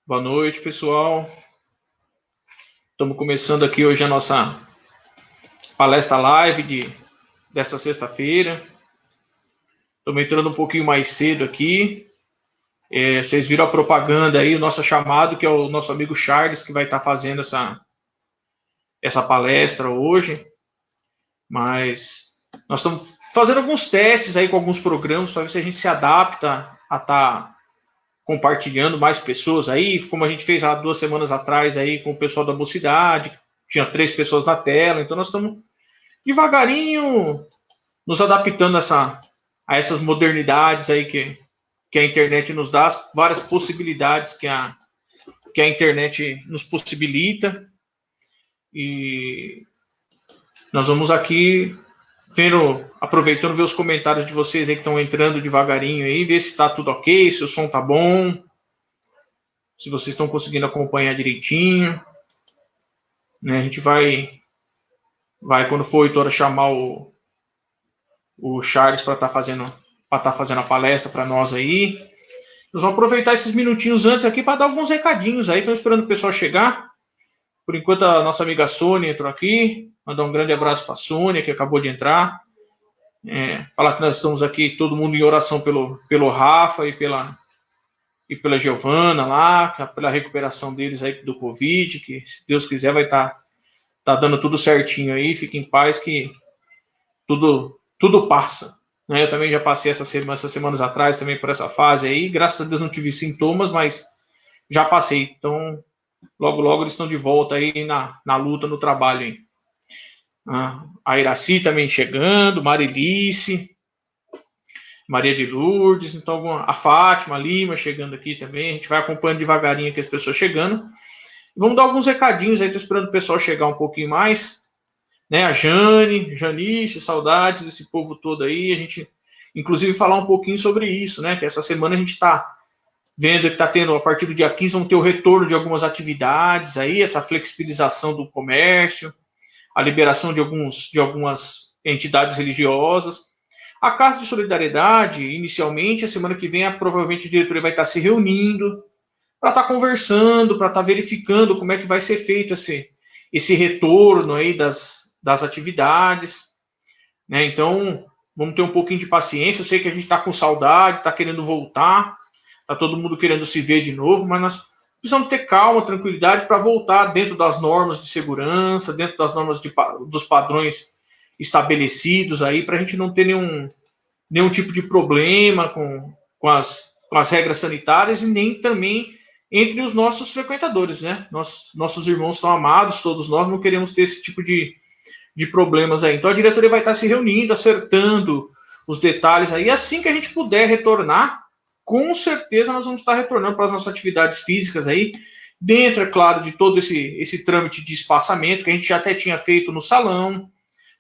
Boa noite, pessoal. Estamos começando aqui hoje a nossa palestra live dessa sexta-feira. Estamos entrando um pouquinho mais cedo aqui. Vocês viram a propaganda aí, o nosso chamado, que é o nosso amigo Charles, que vai estar fazendo essa palestra hoje. Mas nós estamos fazendo alguns testes aí com alguns programas para ver se a gente se adapta a estar compartilhando mais pessoas aí, como a gente fez há 2 semanas atrás aí com o pessoal da Mocidade. Tinha 3 pessoas na tela, então nós estamos devagarinho nos adaptando a essas modernidades aí que a internet nos dá, várias possibilidades que a internet nos possibilita. E nós vamos aqui aproveitando ver os comentários de vocês aí que estão entrando devagarinho aí, ver se está tudo ok, se o som tá bom, se vocês estão conseguindo acompanhar direitinho. Né? A gente vai quando for 8 horas, chamar o Charles para estar fazendo a palestra para nós aí. Nós vamos aproveitar esses minutinhos antes aqui para dar alguns recadinhos aí. Estão esperando o pessoal chegar. Por enquanto, a nossa amiga Sônia entrou aqui. Mandar um grande abraço para a Sônia, que acabou de entrar. Falar que nós estamos aqui, todo mundo em oração pelo Rafa e pela Giovana lá, pela recuperação deles aí do Covid, que se Deus quiser vai estar dando tudo certinho aí. Fique em paz que tudo passa. Eu também já passei essas semanas atrás também por essa fase aí. Graças a Deus não tive sintomas, mas já passei. Então, logo eles estão de volta aí na luta, no trabalho aí. A Iraci também chegando, Marilice, Maria de Lourdes, então a Fátima Lima chegando aqui também. A gente vai acompanhando devagarinho aqui as pessoas chegando. Vamos dar alguns recadinhos aí, tô esperando o pessoal chegar um pouquinho mais. Né, a Janice, saudades desse povo todo aí. A gente, inclusive, falar um pouquinho sobre isso, né? Que essa semana a gente está vendo que está tendo, a partir do dia 15, vão ter o retorno de algumas atividades aí, essa flexibilização do comércio, a liberação de algumas entidades religiosas. A Casa de Solidariedade, inicialmente, a semana que vem, provavelmente a diretoria vai estar se reunindo para estar conversando, para estar verificando como é que vai ser feito esse retorno aí das atividades. Né? Então, vamos ter um pouquinho de paciência. Eu sei que a gente está com saudade, está querendo voltar, está todo mundo querendo se ver de novo, mas nós precisamos ter calma, tranquilidade para voltar dentro das normas de segurança, dentro das normas dos padrões estabelecidos aí, para a gente não ter nenhum tipo de problema com as regras sanitárias e nem também entre os nossos frequentadores, né? Nossos irmãos estão amados, todos nós não queremos ter esse tipo de problemas aí. Então a diretoria vai estar se reunindo, acertando os detalhes aí. Assim que a gente puder retornar, com certeza nós vamos estar retornando para as nossas atividades físicas aí, dentro, é claro, de todo esse trâmite de espaçamento que a gente já até tinha feito no salão,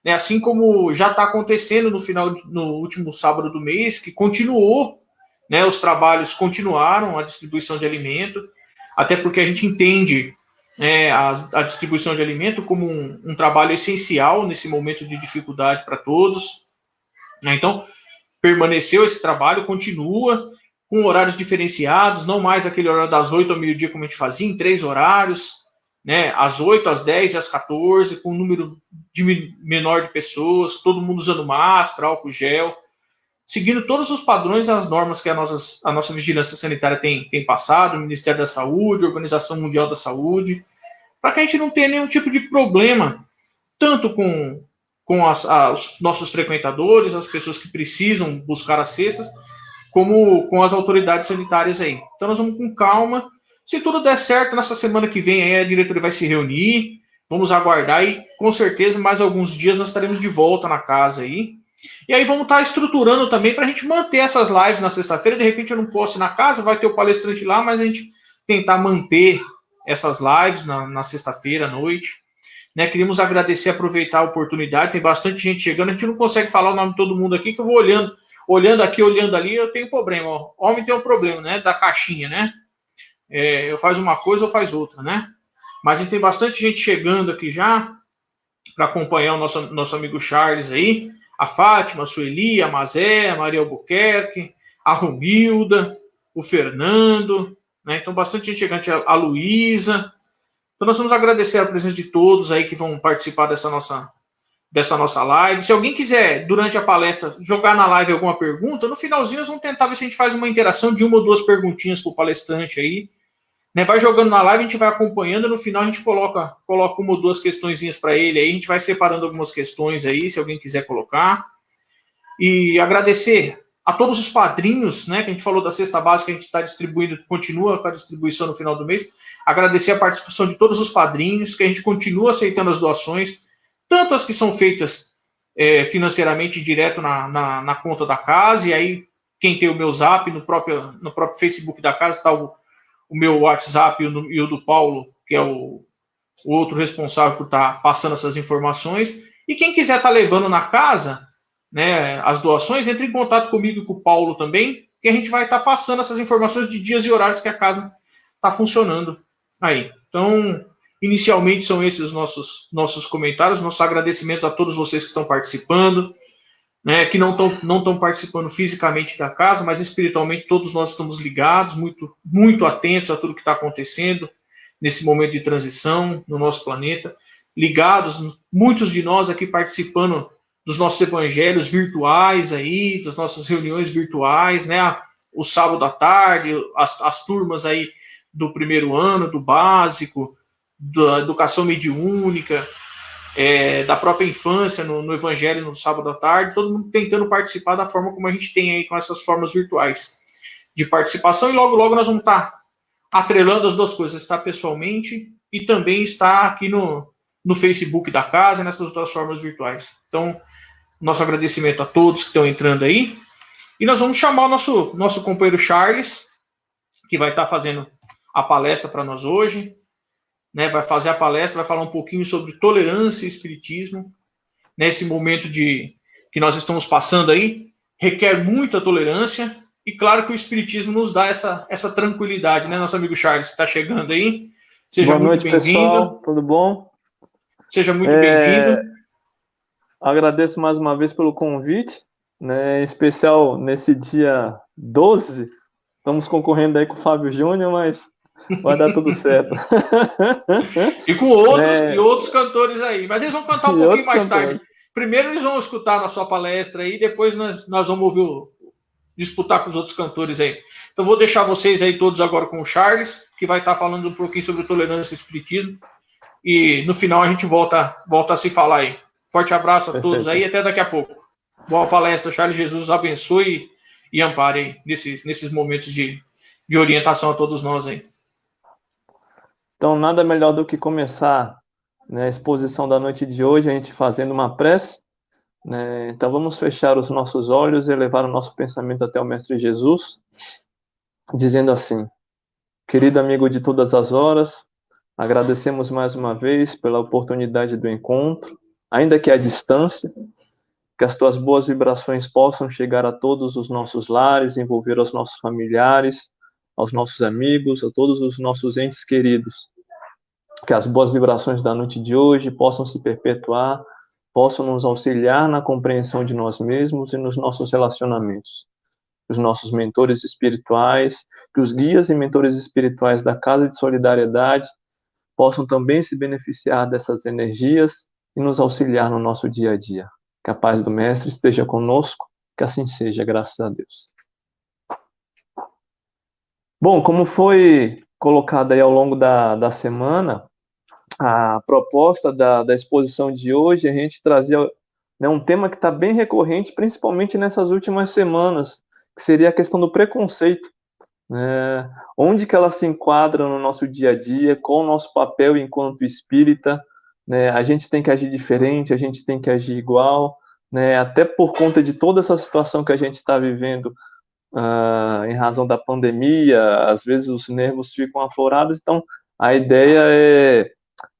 né? Assim como já está acontecendo no último sábado do mês, que continuou, né? Os trabalhos continuaram, a distribuição de alimento, até porque a gente entende a distribuição de alimento como um trabalho essencial nesse momento de dificuldade para todos. Né? Então, permaneceu esse trabalho, continua com horários diferenciados, não mais aquele horário das 8 ao meio-dia como a gente fazia, em 3 horários, né? Às 8, às 10 e às 14, com um número menor de pessoas, todo mundo usando máscara, álcool gel, seguindo todos os padrões e as normas que a nossa vigilância sanitária tem passado, o Ministério da Saúde, a Organização Mundial da Saúde, para que a gente não tenha nenhum tipo de problema, tanto com os nossos frequentadores, as pessoas que precisam buscar as cestas, como com as autoridades sanitárias aí. Então nós vamos com calma. Se tudo der certo, nessa semana que vem aí a diretoria vai se reunir, vamos aguardar e com certeza mais alguns dias nós estaremos de volta na casa aí. E aí vamos estar estruturando também para a gente manter essas lives na sexta-feira. De repente eu não posso ir na casa, vai ter o palestrante lá, mas a gente tentar manter essas lives na sexta-feira à noite. Né, queríamos agradecer, aproveitar a oportunidade, tem bastante gente chegando, a gente não consegue falar o nome de todo mundo aqui, que eu vou olhando aqui, olhando ali, eu tenho problema. Ó. Homem tem um problema, né, da caixinha, né? Eu faz uma coisa ou faz outra, né? Mas a gente tem bastante gente chegando aqui já para acompanhar o nosso amigo Charles aí, a Fátima, a Sueli, a Mazé, a Maria Albuquerque, a Romilda, o Fernando, né? Então, bastante gente chegante, a Luísa. Então, nós vamos agradecer a presença de todos aí que vão participar dessa nossa live. Se alguém quiser, durante a palestra, jogar na live alguma pergunta, no finalzinho nós vamos tentar ver se a gente faz uma interação de uma ou duas perguntinhas para o palestrante aí. Né? Vai jogando na live, a gente vai acompanhando, no final a gente coloca uma ou duas questõezinhas para ele aí, a gente vai separando algumas questões aí, se alguém quiser colocar. E agradecer a todos os padrinhos, né, que a gente falou da cesta básica, a gente está distribuindo, continua com a distribuição no final do mês. Agradecer a participação de todos os padrinhos, que a gente continua aceitando as doações, tanto as que são feitas financeiramente direto na conta da casa, e aí quem tem o meu zap, no próprio Facebook da casa está o meu WhatsApp e o do Paulo, que é o outro responsável por estar passando essas informações. E quem quiser estar levando na casa, né, as doações, entre em contato comigo e com o Paulo também, que a gente vai estar passando essas informações de dias e horários que a casa está funcionando aí. Então, inicialmente são esses os nossos comentários, nossos agradecimentos a todos vocês que estão participando, né, que não estão participando fisicamente da casa, mas espiritualmente todos nós estamos ligados, muito, muito atentos a tudo que está acontecendo nesse momento de transição no nosso planeta, ligados, muitos de nós aqui participando dos nossos evangelhos virtuais aí, das nossas reuniões virtuais, né, o sábado à tarde, as turmas aí do primeiro ano, do básico, da educação mediúnica, da própria infância no Evangelho no sábado à tarde, todo mundo tentando participar da forma como a gente tem aí com essas formas virtuais de participação, e logo logo nós vamos estar atrelando as duas coisas, estar pessoalmente e também estar aqui no Facebook da casa, nessas outras formas virtuais. Então, nosso agradecimento a todos que estão entrando aí, e nós vamos chamar o nosso companheiro Charles, que vai estar fazendo a palestra para nós hoje, né, vai fazer a palestra, vai falar um pouquinho sobre tolerância e espiritismo. Nesse momento que nós estamos passando aí, requer muita tolerância, e claro que o espiritismo nos dá essa tranquilidade, né, nosso amigo Charles, que está chegando aí. Seja Boa muito noite, bem-vindo. pessoal. Tudo bom? Seja muito bem-vindo. Agradeço mais uma vez pelo convite, né, em especial nesse dia 12. Estamos concorrendo aí com o Fábio Júnior, mas vai dar tudo certo. E com outros cantores aí. Mas eles vão cantar um pouquinho mais tarde. Primeiro eles vão escutar na sua palestra aí, depois nós vamos ouvir disputar com os outros cantores aí. Então vou deixar vocês aí todos agora com o Charles, que vai estar falando um pouquinho sobre tolerância e espiritismo. E no final a gente volta a se falar aí. Forte abraço a todos aí e até daqui a pouco. Boa palestra, Charles. Jesus abençoe e ampare aí nesses momentos de orientação a todos nós aí. Então, nada melhor do que começar, né, a exposição da noite de hoje, a gente fazendo uma prece, né? Então, vamos fechar os nossos olhos e levar o nosso pensamento até o Mestre Jesus, dizendo assim: querido amigo de todas as horas, agradecemos mais uma vez pela oportunidade do encontro, ainda que à distância, que as tuas boas vibrações possam chegar a todos os nossos lares, envolver os nossos familiares, aos nossos amigos, a todos os nossos entes queridos. Que as boas vibrações da noite de hoje possam se perpetuar, possam nos auxiliar na compreensão de nós mesmos e nos nossos relacionamentos. Os nossos mentores espirituais, que os guias e mentores espirituais da Casa de Solidariedade possam também se beneficiar dessas energias e nos auxiliar no nosso dia a dia. Que a paz do Mestre esteja conosco, que assim seja, graças a Deus. Bom, como foi colocado aí ao longo da semana, a proposta da exposição de hoje, a gente trazia, né, um tema que está bem recorrente, principalmente nessas últimas semanas, que seria a questão do preconceito. Né? Onde que ela se enquadra no nosso dia a dia, qual o nosso papel enquanto espírita, né? A gente tem que agir diferente, a gente tem que agir igual, né? Até por conta de toda essa situação que a gente está vivendo, em razão da pandemia, às vezes os nervos ficam aflorados, então a ideia é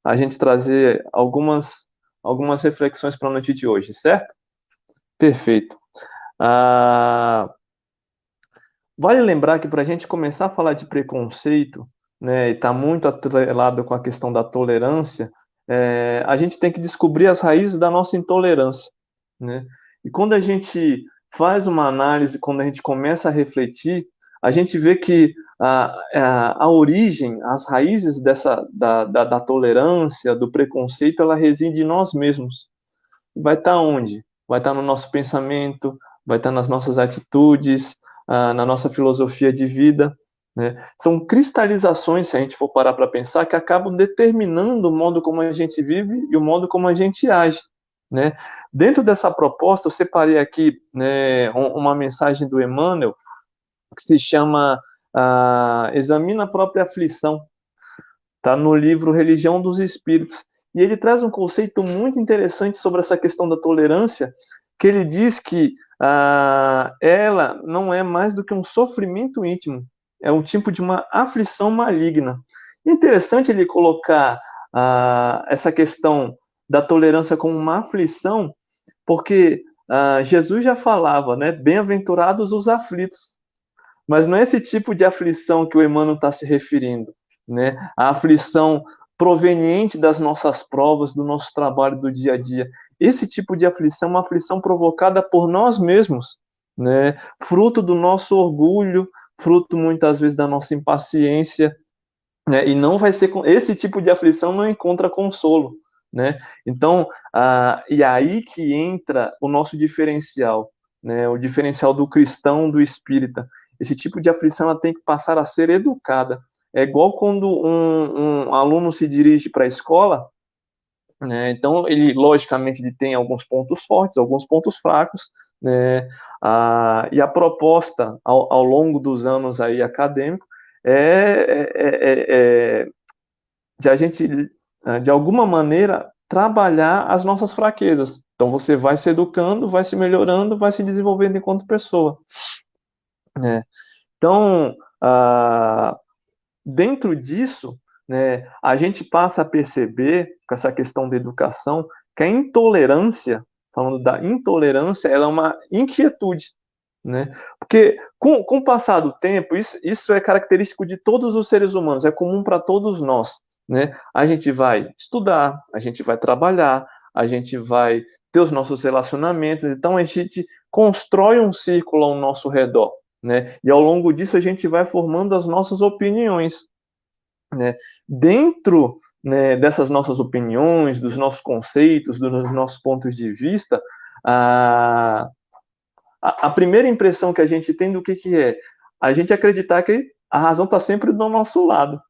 a gente trazer algumas reflexões para a noite de hoje, certo? Perfeito. Vale lembrar que para a gente começar a falar de preconceito, né, e está muito atrelado com a questão da tolerância, a gente tem que descobrir as raízes da nossa intolerância, né? E quando a gente faz uma análise, quando a gente começa a refletir, a gente vê que a origem, as raízes da tolerância, do preconceito, ela reside em nós mesmos. Vai estar onde? Vai estar no nosso pensamento, vai estar nas nossas atitudes, na nossa filosofia de vida, né? São cristalizações, se a gente for parar para pensar, que acabam determinando o modo como a gente vive e o modo como a gente age, né? Dentro dessa proposta, eu separei aqui, né, uma mensagem do Emmanuel que se chama Examina a Própria Aflição. Está no livro Religião dos Espíritos. E ele traz um conceito muito interessante sobre essa questão da tolerância, que ele diz que ela não é mais do que um sofrimento íntimo, é um tipo de uma aflição maligna. É interessante ele colocar essa questão da tolerância como uma aflição, porque Jesus já falava, né? Bem-aventurados os aflitos. Mas não é esse tipo de aflição que o Emmanuel está se referindo, né? A aflição proveniente das nossas provas, do nosso trabalho do dia a dia. Esse tipo de aflição é uma aflição provocada por nós mesmos, né? Fruto do nosso orgulho, fruto muitas vezes da nossa impaciência, né? E não vai ser esse tipo de aflição não encontra consolo, né? Então, e aí que entra o nosso diferencial, né? O diferencial do cristão, do espírita. Esse tipo de aflição ela tem que passar a ser educada. É igual quando um aluno se dirige para a escola, né? Então ele logicamente ele tem alguns pontos fortes, alguns pontos fracos, né? E a proposta ao longo dos anos aí acadêmicos é de a gente, de alguma maneira, trabalhar as nossas fraquezas. Então, você vai se educando, vai se melhorando, vai se desenvolvendo enquanto pessoa, né? Então, dentro disso, né, a gente passa a perceber, com essa questão da educação, que a intolerância, falando da intolerância, ela é uma inquietude, né? Porque com o passar do tempo, isso é característico de todos os seres humanos, é comum para todos nós, né? A gente vai estudar, a gente vai trabalhar, a gente vai ter os nossos relacionamentos, então a gente constrói um círculo ao nosso redor, né? E ao longo disso a gente vai formando as nossas opiniões, né? Dentro, né, dessas nossas opiniões, dos nossos conceitos, dos nossos pontos de vista, a primeira impressão que a gente tem do que é? A gente acreditar que a razão está sempre do nosso lado.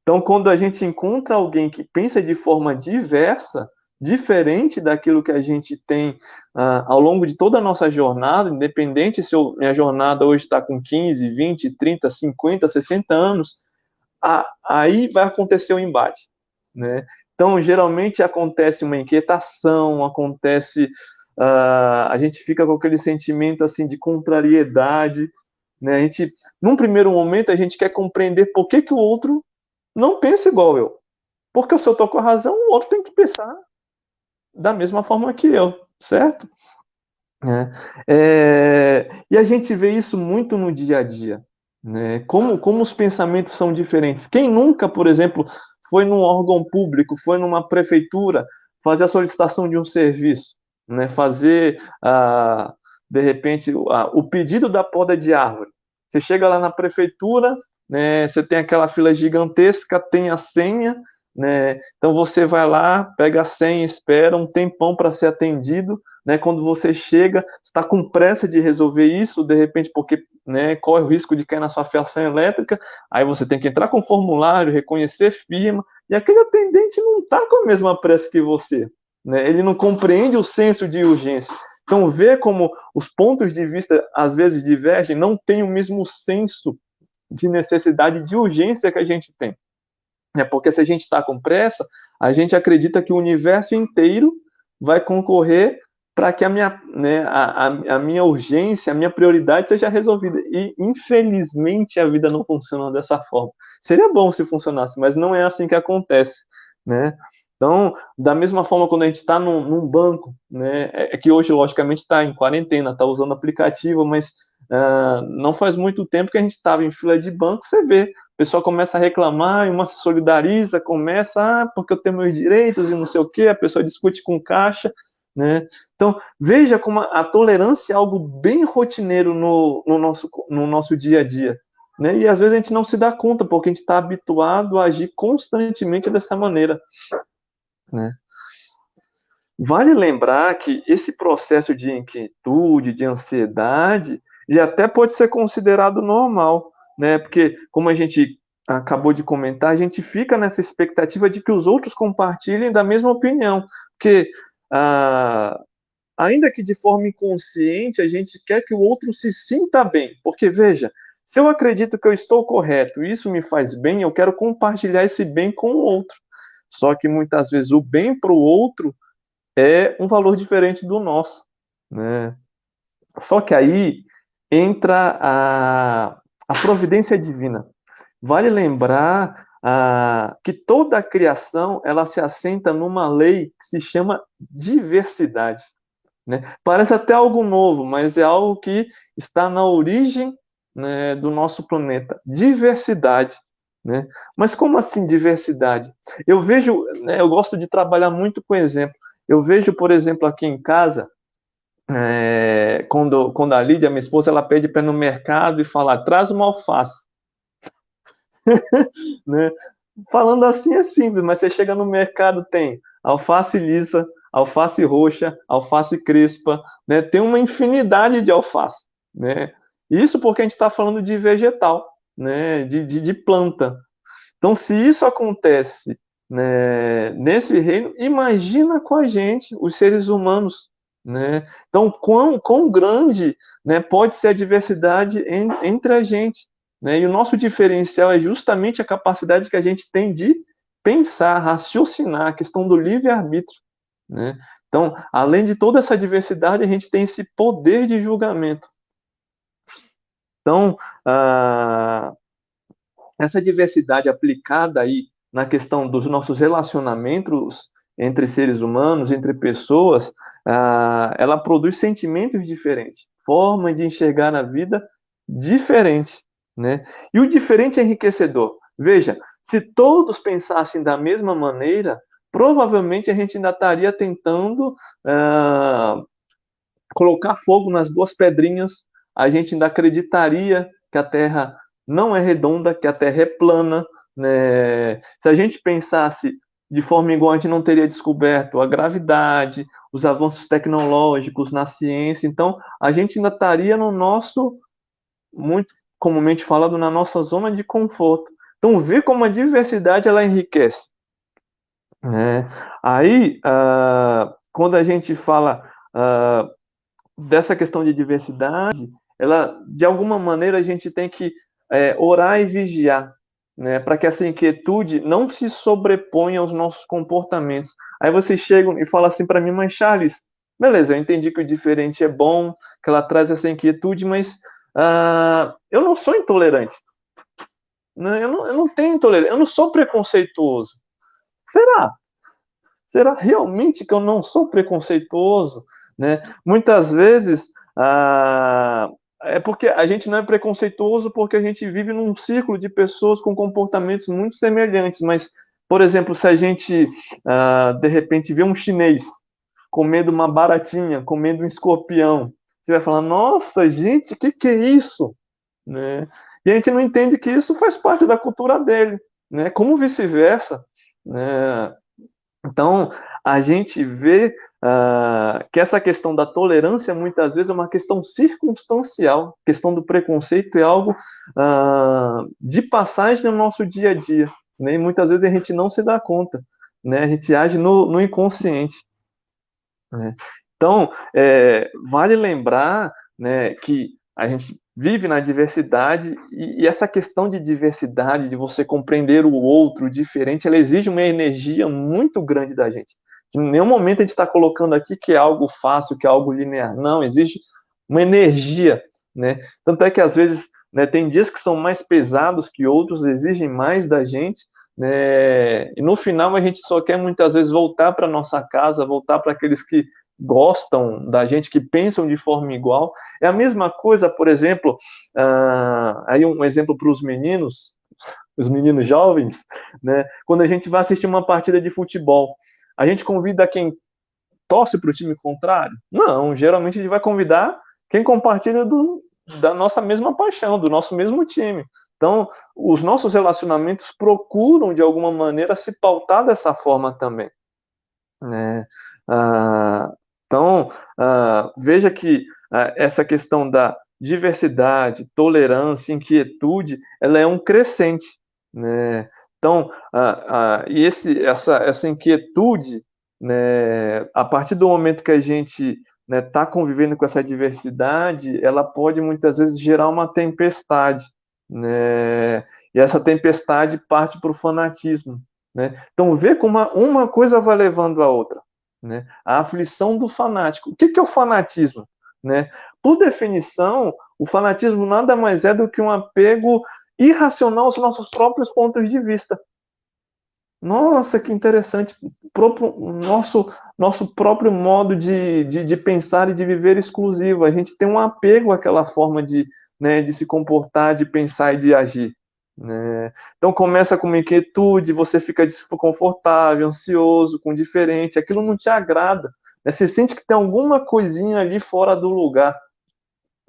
Então, quando a gente encontra alguém que pensa de forma diversa, diferente daquilo que a gente tem ao longo de toda a nossa jornada, independente se minha jornada hoje está com 15, 20, 30, 50, 60 anos, aí vai acontecer o embate, né? Então, geralmente acontece uma inquietação, acontece a gente fica com aquele sentimento assim de contrariedade, né? A gente, num primeiro momento, a gente quer compreender por que o outro não pensa igual eu. Porque se eu estou com a razão, o outro tem que pensar da mesma forma que eu, certo? E a gente vê isso muito no dia a dia, né? Como os pensamentos são diferentes. Quem nunca, por exemplo, foi num órgão público, foi numa prefeitura fazer a solicitação de um serviço, né? Fazer, de repente, o pedido da poda de árvore. Você chega lá na prefeitura, né? Você tem aquela fila gigantesca, tem a senha, né? Então você vai lá, pega a senha, espera um tempão para ser atendido, né? Quando você chega, está com pressa de resolver isso, de repente porque, né, corre o risco de cair na sua fiação elétrica, aí você tem que entrar com o formulário, reconhecer firma, e aquele atendente não está com a mesma pressa que você, né? Ele não compreende o senso de urgência. Então, ver como os pontos de vista às vezes divergem, não tem o mesmo senso de necessidade, de urgência que a gente tem. Porque se a gente está com pressa, a gente acredita que o universo inteiro vai concorrer para que a minha, né, a minha urgência, a minha prioridade seja resolvida. E, infelizmente, a vida não funciona dessa forma. Seria bom se funcionasse, mas não é assim que acontece, né? Então, da mesma forma, quando a gente está num banco, né, é que hoje, logicamente, está em quarentena, está usando aplicativo, mas não faz muito tempo que a gente estava em fila de banco, você vê, o pessoal começa a reclamar, e uma se solidariza, começa, porque eu tenho meus direitos e não sei o quê, a pessoa discute com caixa, né? Então, veja como a tolerância é algo bem rotineiro no nosso dia a dia, né? E às vezes a gente não se dá conta, porque a gente está habituado a agir constantemente dessa maneira, né? Vale lembrar que esse processo de inquietude, de ansiedade, ele até pode ser considerado normal, né? Porque, como a gente acabou de comentar, a gente fica nessa expectativa de que os outros compartilhem da mesma opinião, porque ah, ainda que de forma inconsciente, a gente quer que o outro se sinta bem. Porque, veja, se eu acredito que eu estou correto e isso me faz bem, eu quero compartilhar esse bem com o outro. Só que muitas vezes o bem para o outro é um valor diferente do nosso, né? Só que aí entra a providência divina. Vale lembrar que toda a criação ela se assenta numa lei que se chama diversidade, né? Parece até algo novo, mas é algo que está na origem, né, do nosso planeta. Diversidade. Né? Mas como assim diversidade? Eu vejo, né, eu gosto de trabalhar muito com exemplo. Eu vejo, por exemplo, aqui em casa, quando a Lídia, minha esposa, ela pede para ir no mercado e falar, traz uma alface. Né? Falando assim é simples, mas você chega no mercado, tem alface lisa, alface roxa, alface crespa, né? Tem uma infinidade de alface, né? Isso porque a gente está falando de vegetal, né? De planta. Então, se isso acontece, né, nesse reino, imagina com a gente, os seres humanos, né? Então, quão grande, né, pode ser a diversidade entre a gente, né? E o nosso diferencial é justamente a capacidade que a gente tem de pensar, raciocinar, a questão do livre-arbítrio, né? Então, além de toda essa diversidade, a gente tem esse poder de julgamento. Então, essa diversidade aplicada aí na questão dos nossos relacionamentos entre seres humanos, entre pessoas, ela produz sentimentos diferentes, forma de enxergar a vida diferente, né? E o diferente é enriquecedor. Veja, se todos pensassem da mesma maneira, provavelmente a gente ainda estaria tentando colocar fogo nas duas pedrinhas, a gente ainda acreditaria que a Terra não é redonda, que a Terra é plana, né? Se a gente pensasse de forma igual, a gente não teria descoberto a gravidade, os avanços tecnológicos na ciência. Então, a gente ainda estaria no nosso, muito comumente falado, na nossa zona de conforto. Então, vê como a diversidade ela enriquece, né? Aí, quando a gente fala dessa questão de diversidade, ela, de alguma maneira, a gente tem que orar e vigiar, né, para que essa inquietude não se sobreponha aos nossos comportamentos. Aí vocês chegam e falam assim para mim, mas Charles, beleza, eu entendi que o diferente é bom, que ela traz essa inquietude, mas eu não sou intolerante, né? Eu não tenho intolerância, eu não sou preconceituoso. Será? Será realmente que eu não sou preconceituoso? Né? Muitas vezes é porque a gente não é preconceituoso porque a gente vive num círculo de pessoas com comportamentos muito semelhantes. Mas, por exemplo, se a gente de repente vê um chinês comendo uma baratinha, comendo um escorpião, você vai falar: Nossa, gente, que é isso? Né? E a gente não entende que isso faz parte da cultura dele, né? Como vice-versa, né? Então, a gente vê que essa questão da tolerância muitas vezes é uma questão circunstancial, a questão do preconceito é algo de passagem no nosso dia a dia, né? E muitas vezes a gente não se dá conta, né? A gente age no inconsciente, né? Então, vale lembrar, né, que a gente vive na diversidade e essa questão de diversidade, de você compreender o outro, o diferente, ela exige uma energia muito grande da gente. Em nenhum momento a gente está colocando aqui que é algo fácil, que é algo linear. Não, existe uma energia, né? Tanto é que às vezes, né, tem dias que são mais pesados que outros, exigem mais da gente, né? E no final a gente só quer muitas vezes voltar para nossa casa, voltar para aqueles que gostam da gente, que pensam de forma igual. É a mesma coisa, por exemplo, aí um exemplo para os meninos jovens, né? Quando a gente vai assistir uma partida de futebol, a gente convida quem torce para o time contrário? Não, geralmente a gente vai convidar quem compartilha da nossa mesma paixão, do nosso mesmo time. Então, os nossos relacionamentos procuram, de alguma maneira, se pautar dessa forma também, né? Ah, então, veja que essa questão da diversidade, tolerância, inquietude, ela é um crescente, né? Então, e essa inquietude, né, a partir do momento que a gente está convivendo com essa diversidade, ela pode muitas vezes gerar uma tempestade, né? E essa tempestade parte para o fanatismo, né? Então, vê como uma coisa vai levando a outra, né? A aflição do fanático. O que é o fanatismo? Né? Por definição, o fanatismo nada mais é do que um apego irracional aos nossos próprios pontos de vista. Nossa, que interessante. Nosso próprio modo de pensar e de viver exclusivo. A gente tem um apego àquela forma de se comportar, de pensar e de agir. Né? Então começa com uma inquietude, você fica desconfortável, ansioso, com diferente, aquilo não te agrada. Né? Você sente que tem alguma coisinha ali fora do lugar.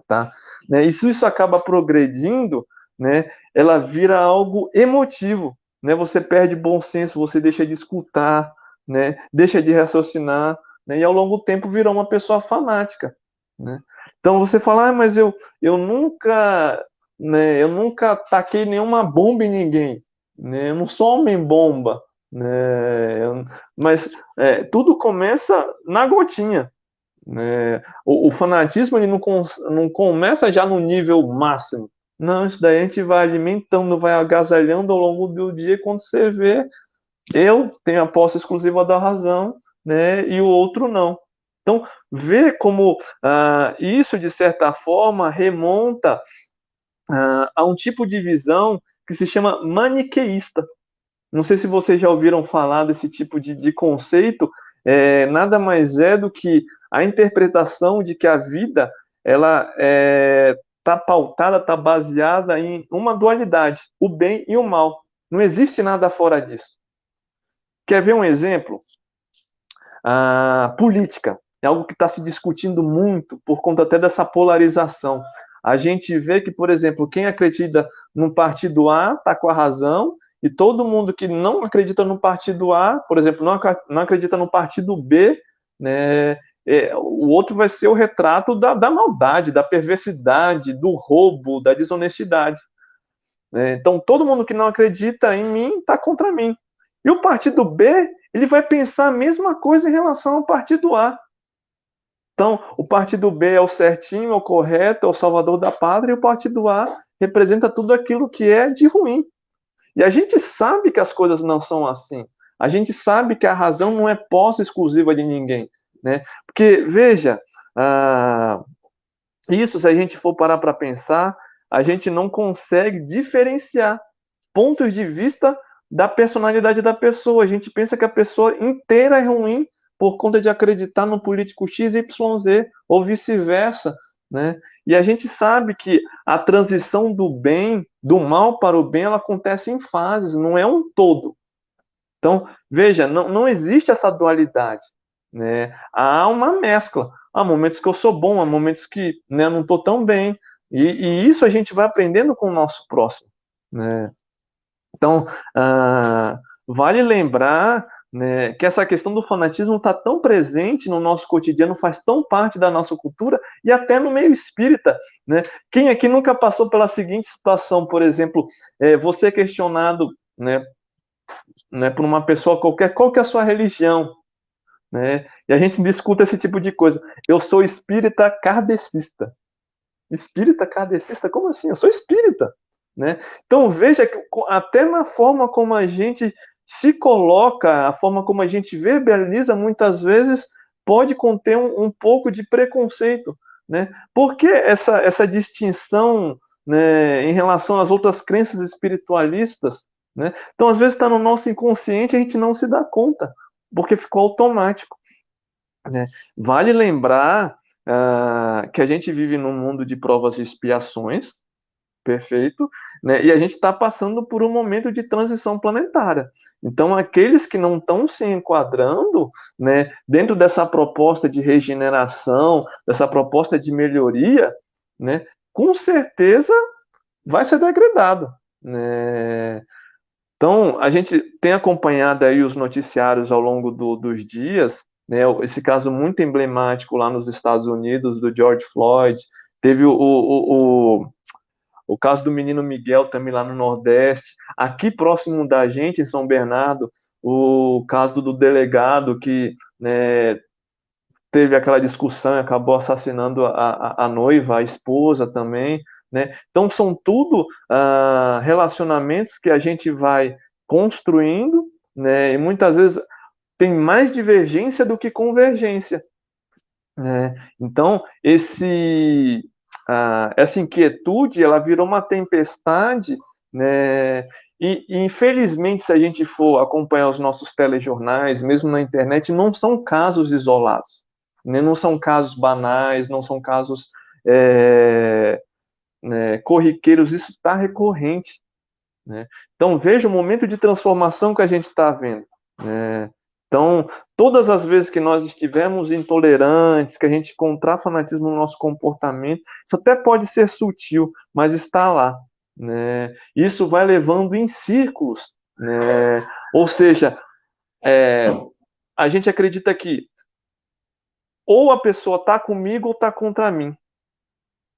Tá? Né? E se isso acaba progredindo, né, ela vira algo emotivo. Né? Você perde bom senso, você deixa de escutar, né, deixa de raciocinar, né, e ao longo do tempo vira uma pessoa fanática. Né? Então você fala, mas eu nunca, né, eu nunca taquei nenhuma bomba em ninguém, né, eu não sou homem-bomba, né, mas tudo começa na gotinha. Né? O fanatismo ele não começa já no nível máximo. Não, isso daí a gente vai alimentando, vai agasalhando ao longo do dia, e quando você vê, eu tenho a posse exclusiva da razão, né, e o outro não. Então, vê como isso, de certa forma, remonta a um tipo de visão que se chama maniqueísta. Não sei se vocês já ouviram falar desse tipo de conceito, nada mais é do que a interpretação de que a vida ela está pautada, está baseada em uma dualidade, o bem e o mal. Não existe nada fora disso. Quer ver um exemplo? A política é algo que está se discutindo muito por conta até dessa polarização. A gente vê que, por exemplo, quem acredita no partido A está com a razão, e todo mundo que não acredita no partido A, por exemplo, não acredita no partido B, né, o outro vai ser o retrato da maldade, da perversidade, do roubo, da desonestidade. Né? Então, todo mundo que não acredita em mim está contra mim. E o partido B, ele vai pensar a mesma coisa em relação ao partido A. Então, o partido B é o certinho, é o correto, é o salvador da pátria, e o partido A representa tudo aquilo que é de ruim. E a gente sabe que as coisas não são assim. A gente sabe que a razão não é posse exclusiva de ninguém. Né? Porque, veja, isso, se a gente for parar para pensar, a gente não consegue diferenciar pontos de vista da personalidade da pessoa. A gente pensa que a pessoa inteira é ruim por conta de acreditar no político X, Y, Z, ou vice-versa, né? E a gente sabe que a transição do bem, do mal para o bem, ela acontece em fases, não é um todo. Então, veja, não existe essa dualidade, né? Há uma mescla. Há momentos que eu sou bom, há momentos que, né, eu não estou tão bem. E isso a gente vai aprendendo com o nosso próximo, né? Então, vale lembrar, né, que essa questão do fanatismo está tão presente no nosso cotidiano, faz tão parte da nossa cultura e até no meio espírita. Né? Quem aqui nunca passou pela seguinte situação, por exemplo, você é questionado, né, por uma pessoa qualquer, qual que é a sua religião? Né? E a gente discuta esse tipo de coisa. Eu sou espírita kardecista. Espírita kardecista? Como assim? Eu sou espírita. Né? Então veja que até na forma como a gente se coloca, a forma como a gente verbaliza, muitas vezes pode conter um pouco de preconceito. Né? Por que essa distinção, né, em relação às outras crenças espiritualistas? Né? Então, às vezes, está no nosso inconsciente e a gente não se dá conta, porque ficou automático. Né? Vale lembrar que a gente vive num mundo de provas e expiações, perfeito, né? E a gente está passando por um momento de transição planetária. Então, aqueles que não estão se enquadrando, né, dentro dessa proposta de regeneração, dessa proposta de melhoria, né, com certeza vai ser degradado. né? Então, a gente tem acompanhado aí os noticiários ao longo dos dias, né? Esse caso muito emblemático lá nos Estados Unidos, do George Floyd, teve o caso do menino Miguel também lá no Nordeste, aqui próximo da gente, em São Bernardo, o caso do delegado que, né, teve aquela discussão e acabou assassinando a noiva, a esposa também, né? Então são tudo relacionamentos que a gente vai construindo, né? E muitas vezes tem mais divergência do que convergência, né? Então essa inquietude ela virou uma tempestade, né? E infelizmente, se a gente for acompanhar os nossos telejornais, mesmo na internet, não são casos isolados, né? Não são casos banais, não são casos né, corriqueiros, isso está recorrente, né? Então veja o momento de transformação que a gente está vendo, né? Então, todas as vezes que nós estivermos intolerantes, que a gente encontrar fanatismo no nosso comportamento, isso até pode ser sutil, mas está lá, né? Isso vai levando em círculos, né? Ou seja, a gente acredita que ou a pessoa está comigo ou está contra mim,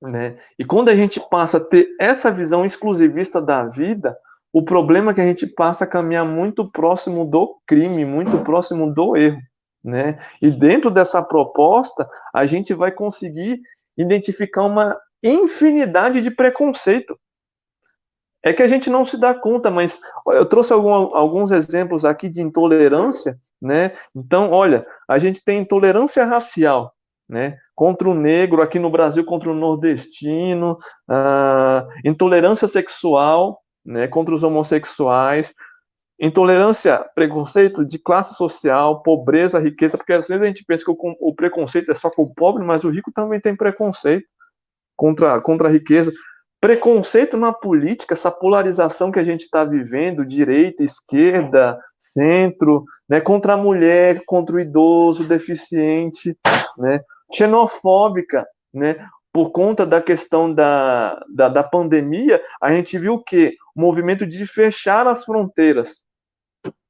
né? E quando a gente passa a ter essa visão exclusivista da vida, o problema é que a gente passa a caminhar muito próximo do crime, muito próximo do erro, né? E dentro dessa proposta, a gente vai conseguir identificar uma infinidade de preconceito. É que a gente não se dá conta, mas eu trouxe alguns exemplos aqui de intolerância, né? Então, olha, a gente tem intolerância racial, né? Contra o negro, aqui no Brasil, contra o nordestino, intolerância sexual, né? Contra os homossexuais, intolerância, preconceito de classe social, pobreza, riqueza, porque às vezes a gente pensa que o preconceito é só com o pobre, mas o rico também tem preconceito contra a riqueza. Preconceito na política, essa polarização que a gente está vivendo, direita, esquerda, centro, né, contra a mulher, contra o idoso, deficiente, né, xenofóbica, né, por conta da questão da pandemia, a gente viu o quê? O movimento de fechar as fronteiras.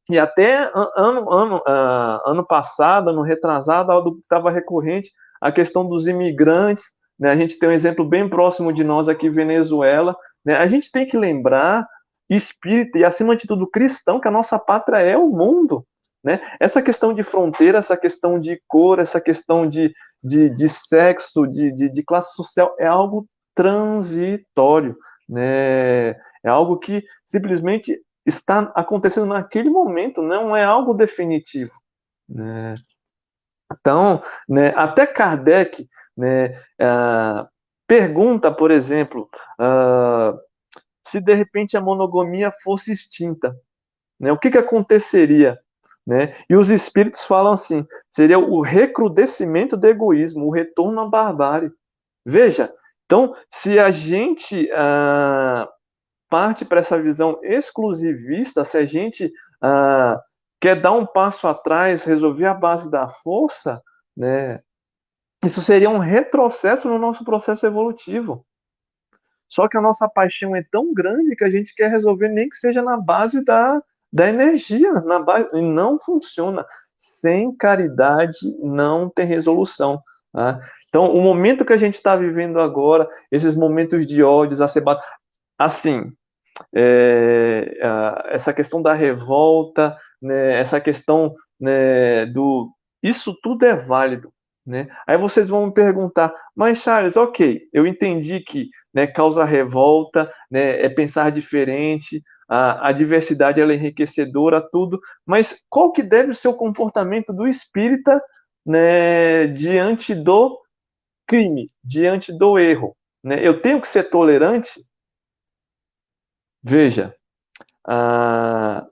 E até ano passado, ano retrasado, estava recorrente a questão dos imigrantes, né? A gente tem um exemplo bem próximo de nós aqui, Venezuela, né? A gente tem que lembrar, espírita e, acima de tudo, cristão, que a nossa pátria é o mundo, né? Essa questão de fronteira, essa questão de cor, essa questão de sexo, de classe social, é algo transitório, né? É algo que simplesmente está acontecendo naquele momento, não é algo definitivo, né? Então, né, até Kardec, né, pergunta, por exemplo, se de repente a monogamia fosse extinta, né, o que aconteceria? Né? E os espíritos falam assim, seria o recrudescimento do egoísmo, o retorno à barbárie. Veja, então, se a gente parte para essa visão exclusivista, se a gente quer dar um passo atrás, resolver a base da força, né, isso seria um retrocesso no nosso processo evolutivo. Só que a nossa paixão é tão grande que a gente quer resolver nem que seja na base da energia, na base, e não funciona. Sem caridade não tem resolução. Tá? Então, o momento que a gente está vivendo agora, esses momentos de ódio exacerbado, assim, essa questão da revolta, né, essa questão, né, isso tudo é válido, né? Aí vocês vão me perguntar, mas Charles, ok, eu entendi que, né, causa revolta, né, é pensar diferente, a diversidade ela é enriquecedora, tudo, mas qual que deve ser o comportamento do espírita, né, diante do crime, diante do erro, né? Eu tenho que ser tolerante? Veja, ah,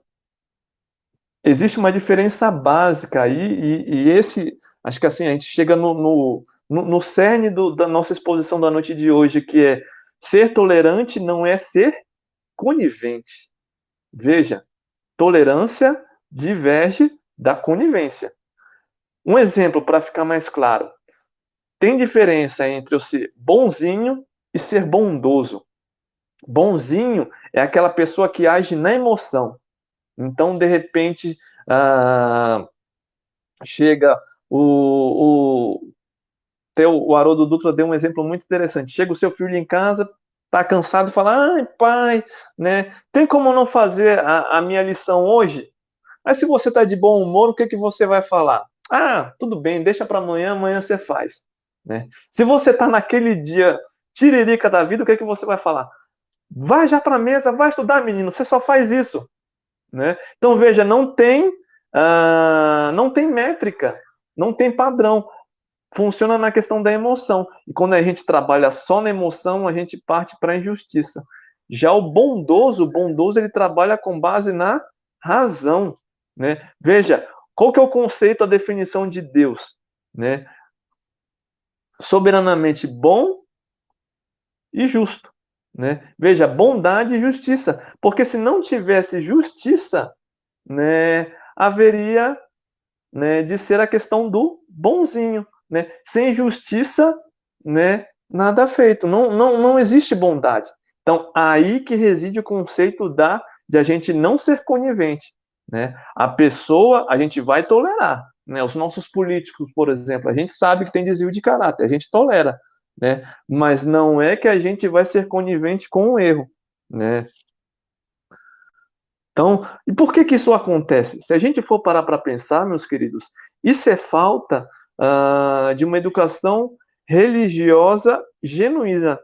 existe uma diferença básica aí, acho que assim, a gente chega no cerne da nossa exposição da noite de hoje, que é ser tolerante não é ser conivente. Veja, tolerância diverge da conivência. Um exemplo para ficar mais claro: tem diferença entre eu ser bonzinho e ser bondoso. Bonzinho é aquela pessoa que age na emoção. Então, de repente, ah, chega o Haroldo Dutra deu um exemplo muito interessante. Chega o seu filho em casa, tá cansado e fala: ai, pai, né? Tem como não fazer a minha lição hoje? Mas se você tá de bom humor, o que que você vai falar? Ah, tudo bem, deixa para amanhã, amanhã você faz, né? Se você tá naquele dia tiririca da vida, o que que você vai falar? Vai já para a mesa, vai estudar, menino, você só faz isso, né? Então veja, não tem métrica, não tem padrão. Funciona na questão da emoção. E quando a gente trabalha só na emoção, a gente parte para a injustiça. Já o bondoso ele trabalha com base na razão, né? Veja, qual que é o conceito, a definição de Deus, né? Soberanamente bom e justo, né? Veja, bondade e justiça, porque se não tivesse justiça, né, haveria, né, de ser a questão do bonzinho, né? Sem justiça, né, nada feito. Não existe bondade. Então, aí que reside o conceito de a gente não ser conivente, né? A pessoa, a gente vai tolerar, né? Os nossos políticos, por exemplo, a gente sabe que tem desvio de caráter, a gente tolera, né? Mas não é que a gente vai ser conivente com o erro, né? Então, e por que que isso acontece? Se a gente for parar para pensar, meus queridos, isso é falta de uma educação religiosa genuína,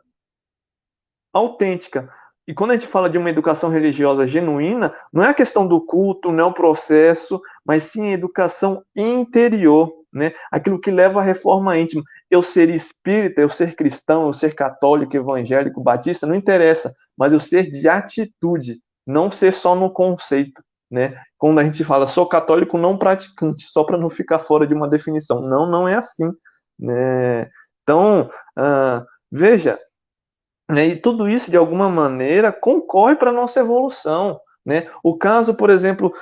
autêntica. E quando a gente fala de uma educação religiosa genuína, não é a questão do culto, não é o processo, mas sim a educação interior, né? Aquilo que leva à reforma íntima. Eu ser espírita, eu ser cristão, eu ser católico, evangélico, batista, não interessa, mas eu ser de atitude, não ser só no conceito, né? Quando a gente fala sou católico não praticante, só para não ficar fora de uma definição. Não, não é assim, né? Então, veja, né? E tudo isso, de alguma maneira, concorre para a nossa evolução. Né? O caso, por exemplo,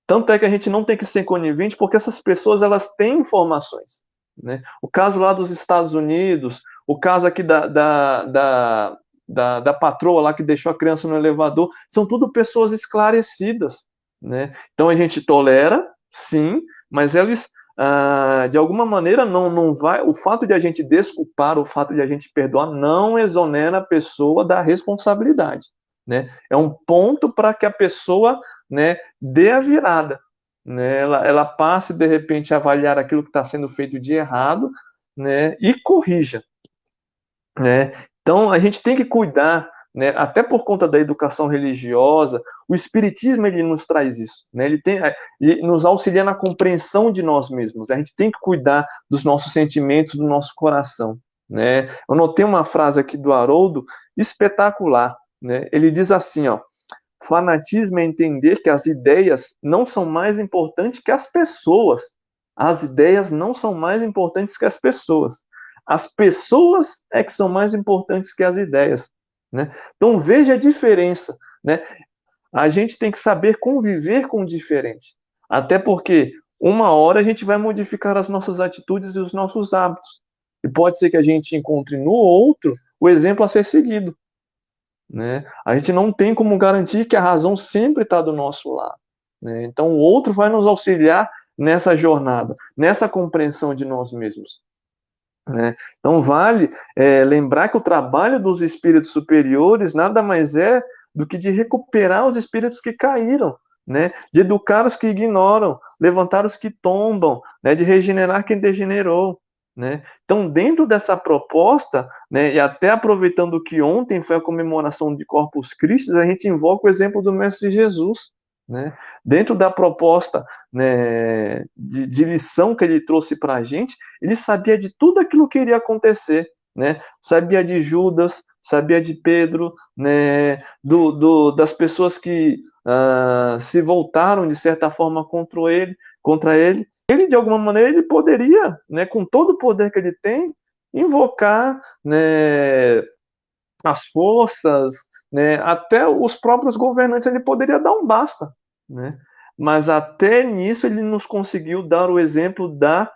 tanto é que a gente não tem que ser conivente, porque essas pessoas elas têm informações. Né? O caso lá dos Estados Unidos, o caso aqui da patroa lá que deixou a criança no elevador, são tudo pessoas esclarecidas. Né? Então a gente tolera, sim, mas eles de alguma maneira não vai, o fato de a gente desculpar, o fato de a gente perdoar não exonera a pessoa da responsabilidade, né? É um ponto para que a pessoa, né, dê a virada, né? Ela passe de repente a avaliar aquilo que está sendo feito de errado, né, e corrija, né? Então a gente tem que cuidar, né? Até por conta da educação religiosa, o espiritismo ele nos traz isso, né? Ele nos auxilia na compreensão de nós mesmos. A gente tem que cuidar dos nossos sentimentos, do nosso coração, né? Eu notei uma frase aqui do Haroldo espetacular, né? Ele diz assim, ó: fanatismo é entender que as ideias não são mais importantes que as pessoas. As ideias não são mais importantes que as pessoas. As pessoas é que são mais importantes que as ideias. Né? Então veja a diferença. Né? A gente tem que saber conviver com o diferente. Até porque uma hora a gente vai modificar as nossas atitudes e os nossos hábitos. E pode ser que a gente encontre no outro o exemplo a ser seguido. Né? A gente não tem como garantir que a razão sempre está do nosso lado. Né? Então, o outro vai nos auxiliar nessa jornada, nessa compreensão de nós mesmos. Né? Então, vale lembrar que o trabalho dos espíritos superiores nada mais é do que de recuperar os espíritos que caíram, né? De educar os que ignoram, levantar os que tombam, né? De regenerar quem degenerou. Né? Então, dentro dessa proposta, né, e até aproveitando que ontem foi a comemoração de Corpus Christi, a gente invoca o exemplo do Mestre Jesus. Né? Dentro da proposta, né, de lição que ele trouxe para a gente, ele sabia de tudo aquilo que iria acontecer. Né? Sabia de Judas, sabia de Pedro, né, das pessoas que se voltaram de certa forma contra ele. Ele, de alguma maneira, ele poderia, né, com todo o poder que ele tem, invocar, né, as forças, né, até os próprios governantes, ele poderia dar um basta. Né? Mas até nisso ele nos conseguiu dar o exemplo da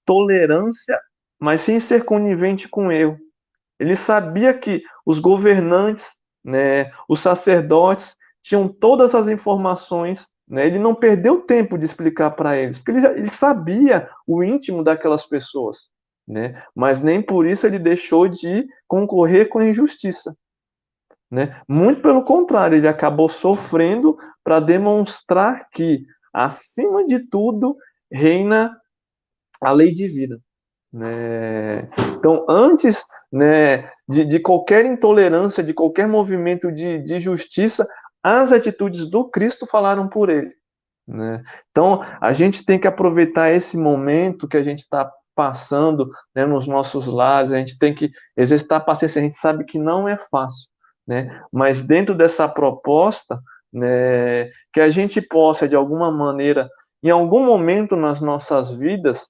tolerância, mas sem ser conivente com o erro. Ele sabia que os governantes, né, os sacerdotes tinham todas as informações, né? Ele não perdeu tempo de explicar para eles, porque ele sabia o íntimo daquelas pessoas, né? Mas nem por isso ele deixou de concorrer com a injustiça, né? Muito pelo contrário, ele acabou sofrendo para demonstrar que, acima de tudo, reina a lei divina, né? Então, antes, né, de qualquer intolerância, de qualquer movimento de justiça, as atitudes do Cristo falaram por ele, né? Então, a gente tem que aproveitar esse momento que a gente está passando, né, nos nossos lares, a gente tem que exercitar a paciência, a gente sabe que não é fácil, né? Mas dentro dessa proposta, né, que a gente possa, de alguma maneira, em algum momento nas nossas vidas,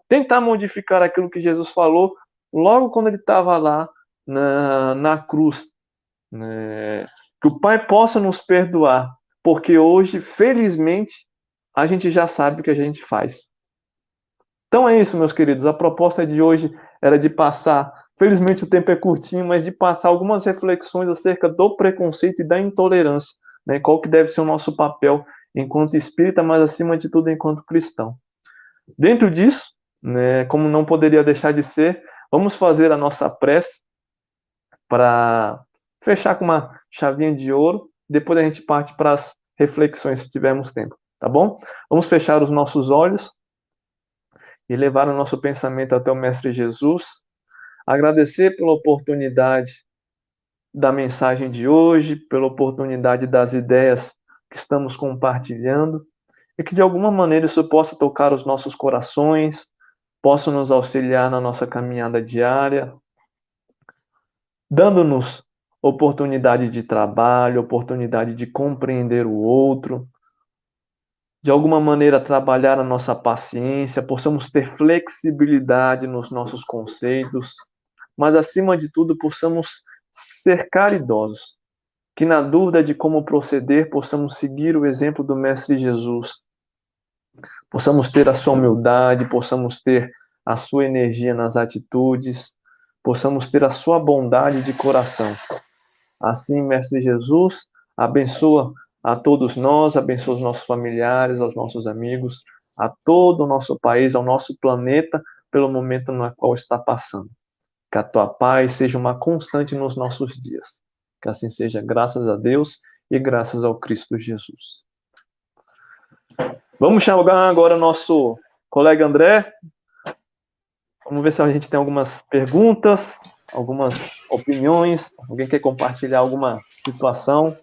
tentar modificar aquilo que Jesus falou logo quando ele estava lá na cruz, né? Que o Pai possa nos perdoar, porque hoje, felizmente, a gente já sabe o que a gente faz. Então é isso, meus queridos. A proposta de hoje era de passar, felizmente o tempo é curtinho, mas de passar algumas reflexões acerca do preconceito e da intolerância, né? Qual que deve ser o nosso papel enquanto espírita, mas acima de tudo enquanto cristão. Dentro disso, né, como não poderia deixar de ser, vamos fazer a nossa prece para fechar com uma chavinha de ouro. Depois a gente parte para as reflexões, se tivermos tempo, tá bom? Vamos fechar os nossos olhos e levar o nosso pensamento até o Mestre Jesus. Agradecer pela oportunidade da mensagem de hoje, pela oportunidade das ideias que estamos compartilhando e que de alguma maneira isso possa tocar os nossos corações, possa nos auxiliar na nossa caminhada diária, dando-nos oportunidade de trabalho, oportunidade de compreender o outro, de alguma maneira trabalhar a nossa paciência, possamos ter flexibilidade nos nossos conceitos, mas acima de tudo possamos ser caridosos, que na dúvida de como proceder possamos seguir o exemplo do Mestre Jesus, possamos ter a sua humildade, possamos ter a sua energia nas atitudes, possamos ter a sua bondade de coração. Assim, Mestre Jesus, abençoa a todos nós, abençoa os nossos familiares, aos nossos amigos, a todo o nosso país, ao nosso planeta, pelo momento no qual está passando. Que a tua paz seja uma constante nos nossos dias. Que assim seja, graças a Deus e graças ao Cristo Jesus. Vamos chamar agora o nosso colega André. Vamos ver se a gente tem algumas perguntas, algumas opiniões. Alguém quer compartilhar alguma situação?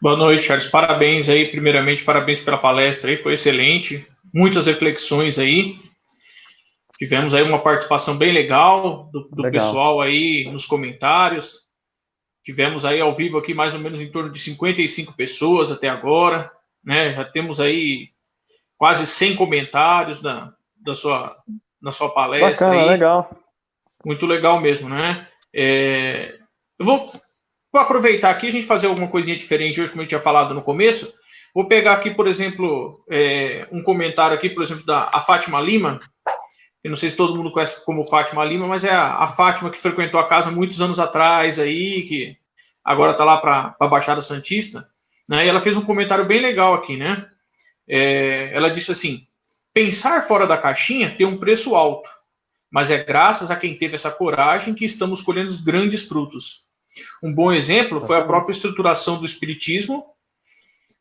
Boa noite, Charles. Parabéns aí, primeiramente, parabéns pela palestra aí, foi excelente. Muitas reflexões aí. Tivemos aí uma participação bem legal do pessoal aí nos comentários. Tivemos aí ao vivo aqui mais ou menos em torno de 55 pessoas até agora, né? Já temos aí quase 100 comentários na sua palestra. Bacana, aí. Legal. Muito legal mesmo, né? Eu vou aproveitar aqui a gente fazer alguma coisinha diferente hoje, como eu tinha falado no começo. Vou pegar aqui, por exemplo, um comentário aqui, por exemplo, da Fátima Lima. Eu não sei se todo mundo conhece como Fátima Lima, mas é a Fátima que frequentou a casa muitos anos atrás aí, que agora está lá para a Baixada Santista, né? E ela fez um comentário bem legal aqui, né? Ela disse assim: pensar fora da caixinha tem um preço alto, mas é graças a quem teve essa coragem que estamos colhendo os grandes frutos. Um bom exemplo foi a própria estruturação do Espiritismo,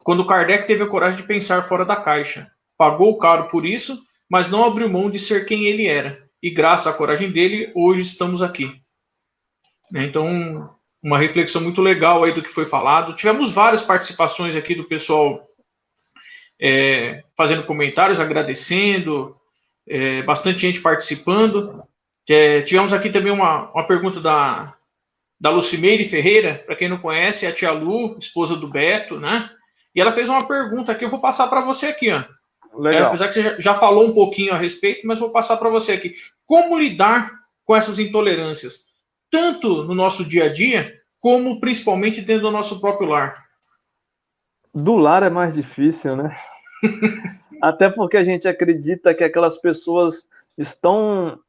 quando Kardec teve a coragem de pensar fora da caixa. Pagou caro por isso, mas não abriu mão de ser quem ele era. E graças à coragem dele, hoje estamos aqui. Então, uma reflexão muito legal aí do que foi falado. Tivemos várias participações aqui do pessoal fazendo comentários, agradecendo, bastante gente participando. Tivemos aqui também uma pergunta da Lucimeire Ferreira, para quem não conhece, é a tia Lu, esposa do Beto, né? E ela fez uma pergunta que eu vou passar para você aqui, ó. Apesar que você já falou um pouquinho a respeito, mas vou passar para você aqui. Como lidar com essas intolerâncias, tanto no nosso dia a dia, como principalmente dentro do nosso próprio lar? Do lar é mais difícil, né? Até porque a gente acredita que aquelas pessoas estão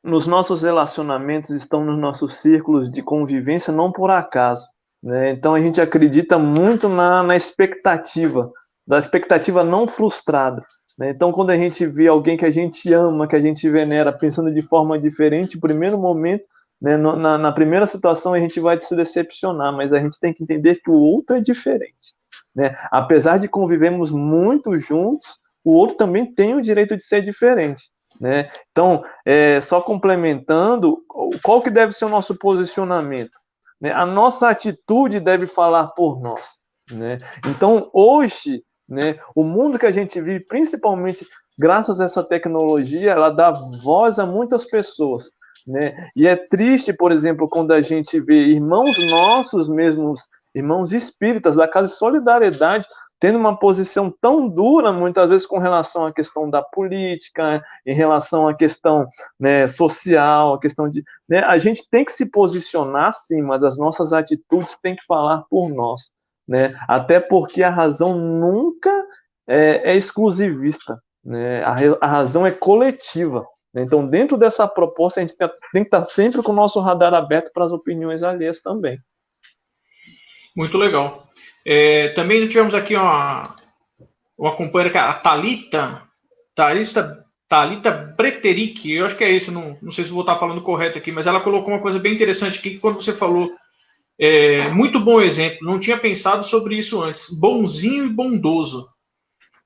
nos nossos relacionamentos, estão nos nossos círculos de convivência não por acaso, né? Então a gente acredita muito na expectativa, da expectativa não frustrada, né? Então quando a gente vê alguém que a gente ama, que a gente venera, pensando de forma diferente, no primeiro momento, né, na primeira situação a gente vai se decepcionar, mas a gente tem que entender que o outro é diferente, né? Apesar de convivermos muito juntos, o outro também tem o direito de ser diferente, né? Então, só complementando, qual que deve ser o nosso posicionamento? Né? A nossa atitude deve falar por nós, né? Então, hoje, né, o mundo que a gente vive, principalmente graças a essa tecnologia, ela dá voz a muitas pessoas, né? E é triste, por exemplo, quando a gente vê irmãos nossos mesmos, irmãos espíritas da Casa de Solidariedade, tendo uma posição tão dura, muitas vezes, com relação à questão da política, em relação à questão, né, social, a questão de... Né, a gente tem que se posicionar, sim, mas as nossas atitudes têm que falar por nós, né? Até porque a razão nunca é exclusivista, né? A razão é coletiva. Né? Então, dentro dessa proposta, a gente tem que estar sempre com o nosso radar aberto para as opiniões alheias também. Muito legal. Também tivemos aqui uma companheira, que é a Thalita Breteric, eu acho que é isso, não sei se vou estar falando correto aqui, mas ela colocou uma coisa bem interessante aqui, que quando você falou, muito bom exemplo, não tinha pensado sobre isso antes, bonzinho e bondoso.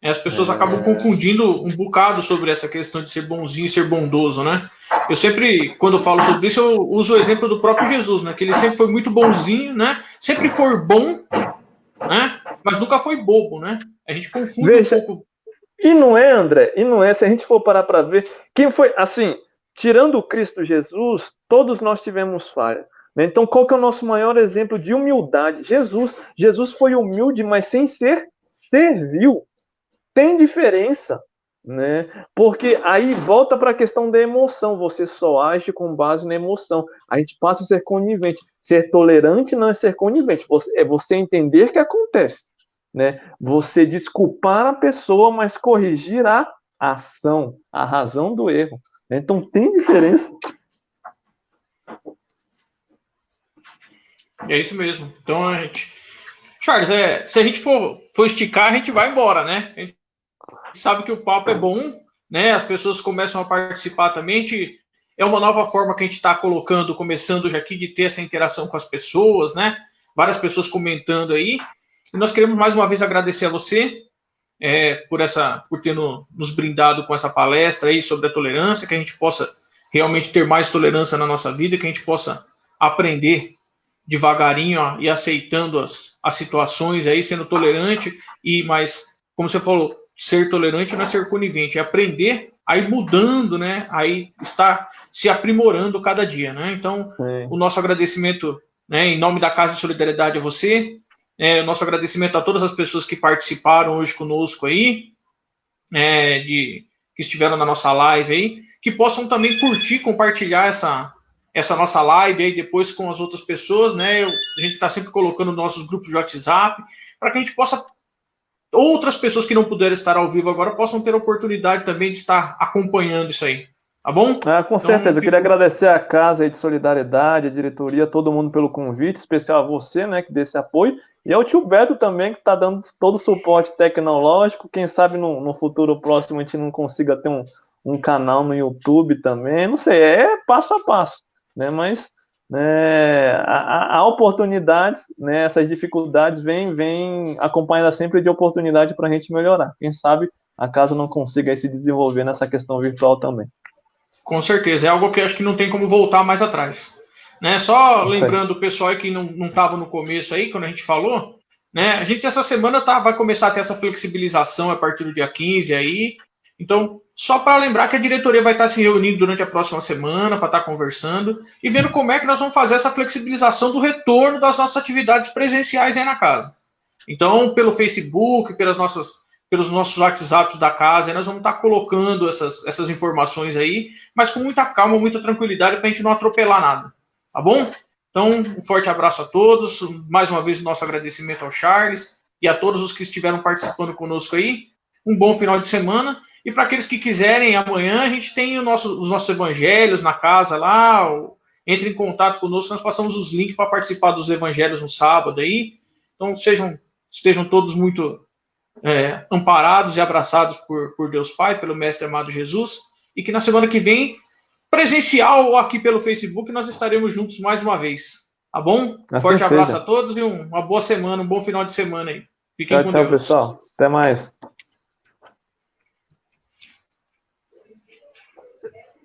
As pessoas acabam confundindo um bocado sobre essa questão de ser bonzinho e ser bondoso, né? Eu sempre, quando eu falo sobre isso, eu uso o exemplo do próprio Jesus, né? Que ele sempre foi muito bonzinho, né? Sempre foi bom, né? Mas nunca foi bobo, né? A gente confunde um pouco. E não é, André, e não é, se a gente for parar para ver, quem foi, assim, tirando o Cristo Jesus, todos nós tivemos falha. Né? Então, qual que é o nosso maior exemplo de humildade? Jesus foi humilde, mas sem ser servil. Tem diferença, né? Porque aí volta para a questão da emoção. Você só age com base na emoção. A gente passa a ser conivente. Ser tolerante não é ser conivente. É você entender que acontece, né? Você desculpar a pessoa, mas corrigir a ação, a razão do erro. Então tem diferença. É isso mesmo. Então, Charles, se a gente for esticar, a gente vai embora, né? A gente sabe que o papo é bom, né? As pessoas começam a participar também. É uma nova forma que a gente está começando já aqui, de ter essa interação com as pessoas, né? Várias pessoas comentando aí. E nós queremos mais uma vez agradecer a você por ter nos brindado com essa palestra aí sobre a tolerância, que a gente possa realmente ter mais tolerância na nossa vida, que a gente possa aprender devagarinho e aceitando as situações aí, sendo tolerante, mas, como você falou, ser tolerante não é ser conivente, é aprender a ir mudando, né? Aí estar se aprimorando cada dia, né? Então, o nosso agradecimento, né, em nome da Casa de Solidariedade a você, o nosso agradecimento a todas as pessoas que participaram hoje conosco aí, que estiveram na nossa live aí, que possam também curtir, compartilhar essa nossa live aí depois com as outras pessoas, né? A gente está sempre colocando nossos grupos de WhatsApp para que a gente possa, outras pessoas que não puderam estar ao vivo agora, possam ter a oportunidade também de estar acompanhando isso aí. Tá bom? Com certeza. Eu queria agradecer a Casa aí de Solidariedade, a diretoria, todo mundo pelo convite, especial a você, né, que dê esse apoio, e ao tio Beto também, que está dando todo o suporte tecnológico. Quem sabe no futuro próximo a gente não consiga ter um canal no YouTube também. Não sei, passo a passo, né? Mas há oportunidades, né? Essas dificuldades vêm acompanhadas sempre de oportunidade para a gente melhorar. Quem sabe a casa não consiga aí se desenvolver nessa questão virtual também. Com certeza, é algo que eu acho que não tem como voltar mais atrás. Né? Só lembrando o pessoal que não estava no começo aí, quando a gente falou, né? A gente essa semana vai começar a ter essa flexibilização a partir do dia 15 aí. Então, só para lembrar que a diretoria vai estar se reunindo durante a próxima semana para estar conversando e vendo como é que nós vamos fazer essa flexibilização do retorno das nossas atividades presenciais aí na casa. Então, pelo Facebook, pelos nossos WhatsApps da casa, nós vamos estar colocando essas informações aí, mas com muita calma, muita tranquilidade, para a gente não atropelar nada. Tá bom? Então, um forte abraço a todos. Mais uma vez, o nosso agradecimento ao Charles e a todos os que estiveram participando conosco aí. Um bom final de semana. E para aqueles que quiserem, amanhã a gente tem os nossos evangelhos na casa lá. Entre em contato conosco, nós passamos os links para participar dos evangelhos no sábado aí. Então estejam todos muito amparados e abraçados por Deus Pai, pelo Mestre amado Jesus. E que na semana que vem, presencial ou aqui pelo Facebook, nós estaremos juntos mais uma vez. Tá bom? Assim Forte abraço seja. a todos e uma boa semana, um bom final de semana aí. Fiquem Tchau, com tchau, Deus. pessoal. Até mais.